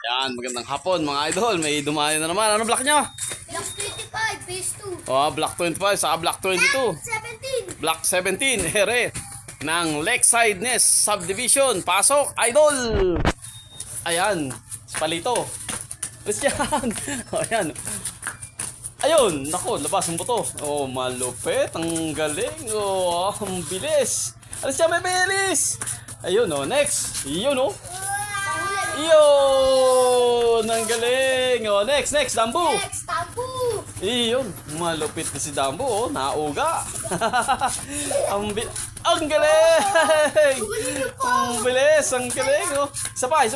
Yan, magandang hapon mga idol. May dumayo na naman. Ano block nyo? Block 25, phase 2. Oh, block 25 saka block 22. 17. Block 17, ere. Ng Lakeside Nest Subdivision. Pasok, idol! Ayan, palito. Alis yan. O, ayan. Ayun, nako, labas ang buto. Oh, malupit. Ang galing. Oh, ang bilis. Alis yan, may bilis. Ayun, oh, next. Yun, oh. Iyon! Ang galing! O, next, Dambu! Next, Tabu. Iyon, malupit na si Dambu, oh, nauga! Ang galing! Ang bilis, ang galing, oh! Isa pa!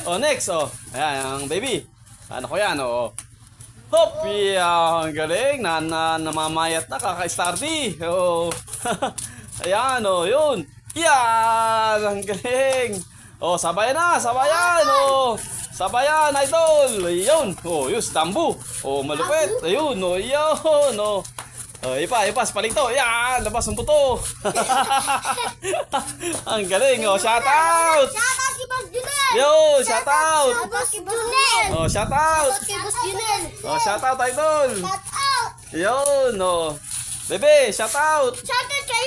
O, next, oh! Ayan, ang baby! Ano ko yan, oh! Hop! Yeah, ang galing! Namamayat na, kaka-stardy! Oh! Ayan, oh, yun! Yan! Ang galing! Oh, sabayan na, sabayan. Oh, sabayan, idol. Ayun. Oh, yus, Dambu. Oh, malupit. Ayun, oh, yun. Oh. Oh, ipa, palito. Yan, labas ang buto. Ang galing. Oh, shout out. Shout out kay Boss Junel. Yo, shout out. Boss Junel. Oh, shout out. Kay Boss Junel. Oh, shout out, idol. Shout out. Yun, oh. Bebe, shout out. Shout out kay,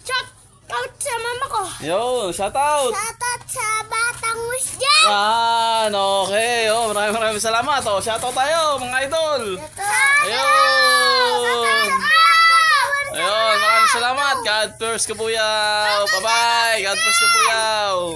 shout out sa mama ko. Yo, shout out. Shout out sa batang musyan. Yan, okay. Oh, maraming salamat. Oh, shout out tayo, mga idol. Ayun! Ayun, maraming salamat. God first, Kabuyaw. Bye-bye. God first, Kabuyaw.